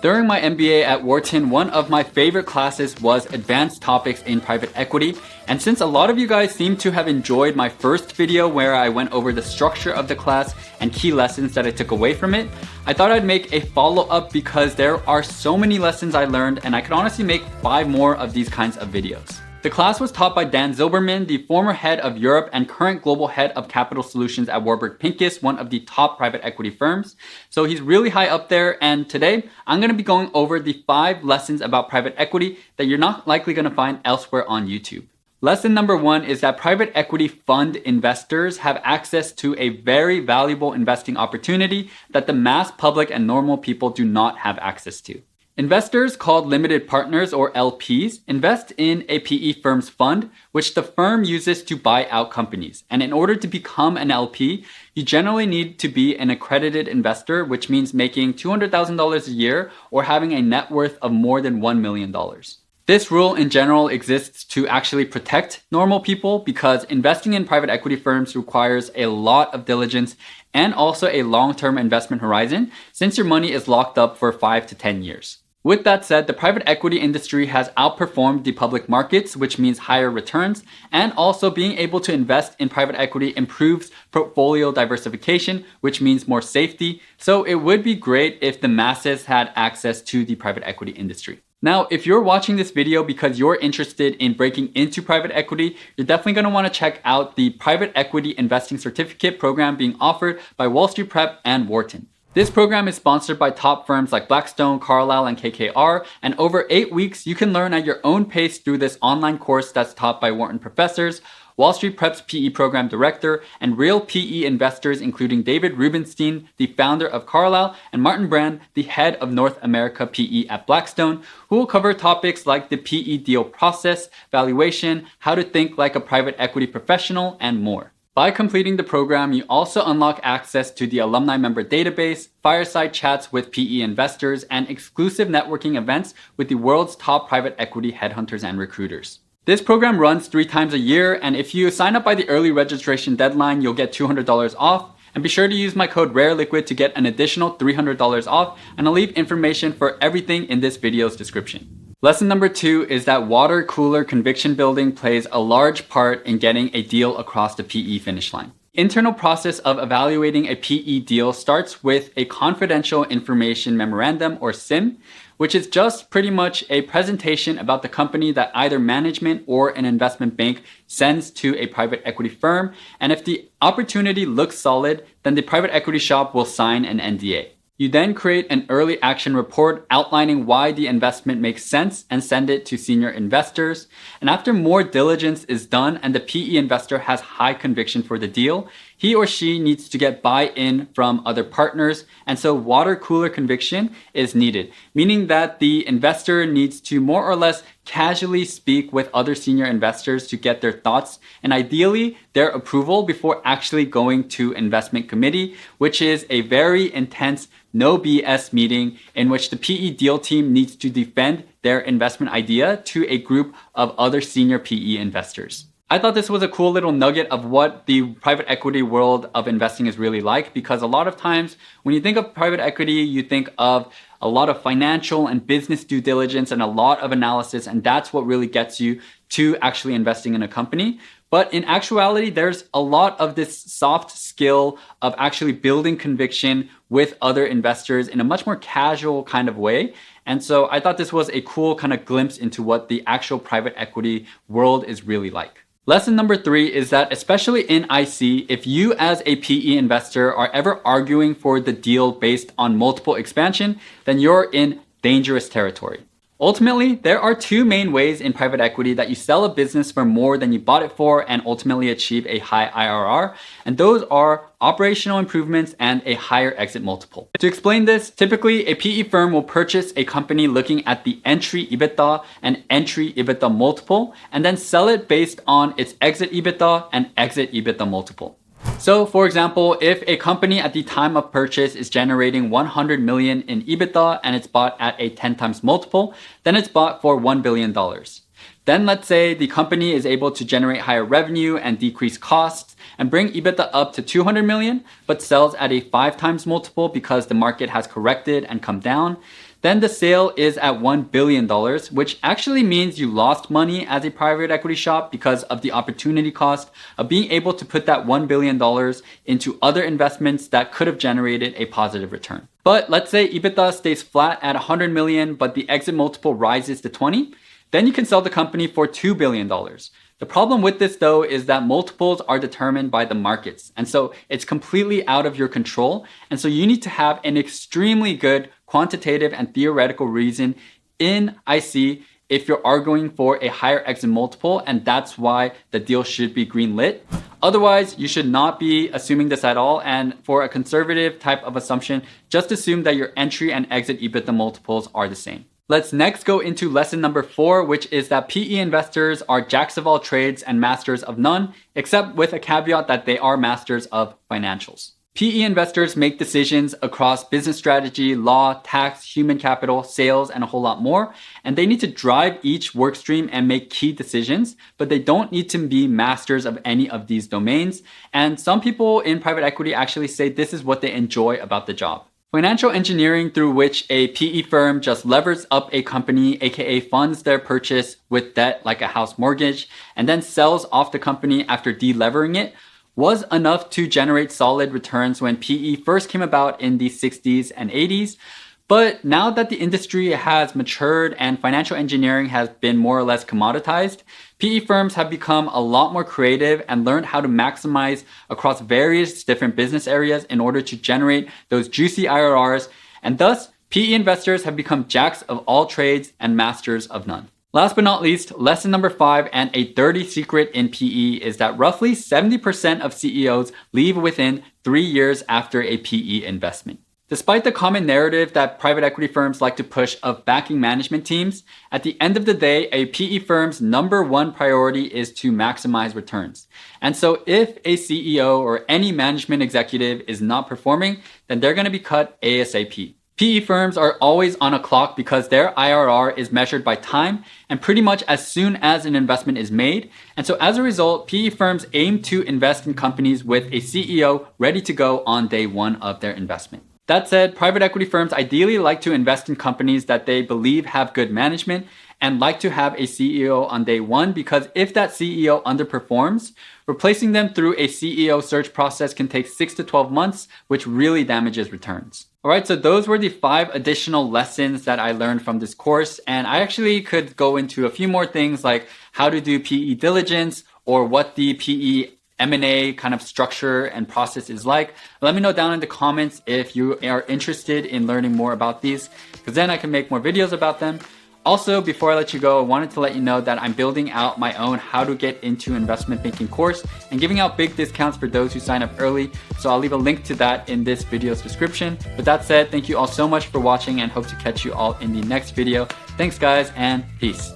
During my MBA at Wharton, one of my favorite classes was Advanced Topics in Private Equity. And since a lot of you guys seem to have enjoyed my first video where I went over the structure of the class and key lessons that I took away from it, I thought I'd make a follow-up because there are so many lessons I learned and I could honestly make 5 more of these kinds of videos. The class was taught by Dan Zilberman, the former head of Europe and current global head of capital solutions at Warburg Pincus, one of the top private equity firms. So he's really high up there, and today I'm going to be going over the 5 lessons about private equity that you're not likely going to find elsewhere on YouTube. Lesson number 1 is that private equity fund investors have access to a very valuable investing opportunity that the mass public and normal people do not have access to. Investors called limited partners or LPs invest in a PE firm's fund, which the firm uses to buy out companies. And in order to become an LP, you generally need to be an accredited investor, which means making $200,000 a year or having a net worth of more than $1 million. This rule in general exists to actually protect normal people because investing in private equity firms requires a lot of diligence and also a long-term investment horizon since your money is locked up for 5 to 10 years. With that said, the private equity industry has outperformed the public markets, which means higher returns, and also being able to invest in private equity improves portfolio diversification, which means more safety. So it would be great if the masses had access to the private equity industry. Now, if you're watching this video because you're interested in breaking into private equity, you're definitely going to want to check out the Private Equity Investing Certificate program being offered by Wall Street Prep and Wharton. This program is sponsored by top firms like Blackstone, Carlyle, and KKR, and over 8 weeks, you can learn at your own pace through this online course that's taught by Wharton professors, Wall Street Prep's PE program director, and real PE investors including David Rubenstein, the founder of Carlyle, and Martin Brand, the head of North America PE at Blackstone, who will cover topics like the PE deal process, valuation, how to think like a private equity professional, and more. By completing the program, you also unlock access to the alumni member database, fireside chats with PE investors, and exclusive networking events with the world's top private equity headhunters and recruiters. This program runs 3 times a year, and if you sign up by the early registration deadline, you'll get $200 off. And be sure to use my code rareliquid to get an additional $300 off, and I'll leave information for everything in this video's description. Lesson number 2 is that water cooler conviction building plays a large part in getting a deal across the PE finish line. Internal process of evaluating a PE deal starts with a confidential information memorandum or CIM, which is just pretty much a presentation about the company that either management or an investment bank sends to a private equity firm. And if the opportunity looks solid, then the private equity shop will sign an NDA. You then create an early action report outlining why the investment makes sense and send it to senior investors. And after more diligence is done and the PE investor has high conviction for the deal, he or she needs to get buy-in from other partners. And so water cooler conviction is needed, meaning that the investor needs to more or less casually speak with other senior investors to get their thoughts and ideally their approval before actually going to investment committee, which is a very intense no BS meeting in which the PE deal team needs to defend their investment idea to a group of other senior PE investors. I thought this was a cool little nugget of what the private equity world of investing is really like, because a lot of times when you think of private equity, you think of a lot of financial and business due diligence and a lot of analysis, and that's what really gets you to actually investing in a company. But in actuality, there's a lot of this soft skill of actually building conviction with other investors in a much more casual kind of way. And so I thought this was a cool kind of glimpse into what the actual private equity world is really like. Lesson number 3 is that especially in IC, if you as a PE investor are ever arguing for the deal based on multiple expansion, then you're in dangerous territory. Ultimately, there are 2 main ways in private equity that you sell a business for more than you bought it for and ultimately achieve a high IRR, and those are operational improvements and a higher exit multiple. To explain this, typically a PE firm will purchase a company looking at the entry EBITDA and entry EBITDA multiple, and then sell it based on its exit EBITDA and exit EBITDA multiple. So for example, if a company at the time of purchase is generating 100 million in EBITDA and it's bought at a 10 times multiple, then it's bought for $1 billion. Then let's say the company is able to generate higher revenue and decrease costs and bring EBITDA up to 200 million, but sells at a 5 times multiple because the market has corrected and come down. then the sale is at $1 billion, which actually means you lost money as a private equity shop because of the opportunity cost of being able to put that $1 billion into other investments that could have generated a positive return. But let's say EBITDA stays flat at 100 million, but the exit multiple rises to 20, then you can sell the company for $2 billion. The problem with this though is that multiples are determined by the markets. And so it's completely out of your control. And so you need to have an extremely good quantitative and theoretical reason in IC if you're arguing for a higher exit multiple, and that's why the deal should be greenlit. Otherwise, you should not be assuming this at all. And for a conservative type of assumption, just assume that your entry and exit EBITDA multiples are the same. Let's next go into lesson number 4, which is that PE investors are jacks of all trades and masters of none, except with a caveat that they are masters of financials. PE investors make decisions across business strategy, law, tax, human capital, sales, and a whole lot more. And they need to drive each work stream and make key decisions, but they don't need to be masters of any of these domains. And some people in private equity actually say this is what they enjoy about the job. Financial engineering, through which a PE firm just levers up a company, aka funds their purchase with debt like a house mortgage, and then sells off the company after delevering it, was enough to generate solid returns when PE first came about in the 60s and 80s. But now that the industry has matured and financial engineering has been more or less commoditized, PE firms have become a lot more creative and learned how to maximize across various different business areas in order to generate those juicy IRRs, and thus PE investors have become jacks of all trades and masters of none. Last but not least, lesson number 5 and a dirty secret in PE is that roughly 70% of CEOs leave within 3 years after a PE investment. Despite the common narrative that private equity firms like to push of backing management teams, at the end of the day, a PE firm's number one priority is to maximize returns. And so if a CEO or any management executive is not performing, then they're going to be cut ASAP. PE firms are always on a clock because their IRR is measured by time and pretty much as soon as an investment is made. And so as a result, PE firms aim to invest in companies with a CEO ready to go on day one of their investment. That said, private equity firms ideally like to invest in companies that they believe have good management and like to have a CEO on day one, because if that CEO underperforms, replacing them through a CEO search process can take 6 to 12 months, which really damages returns. All right, so those were the 5 additional lessons that I learned from this course. And I actually could go into a few more things like how to do PE diligence or what the PE M&A kind of structure and process is like. Let me know down in the comments if you are interested in learning more about these, because then I can make more videos about them. Also, before I let you go, I wanted to let you know that I'm building out my own How to Get Into Investment Banking course and giving out big discounts for those who sign up early. So I'll leave a link to that in this video's description. With that said, thank you all so much for watching and hope to catch you all in the next video. Thanks guys, and peace.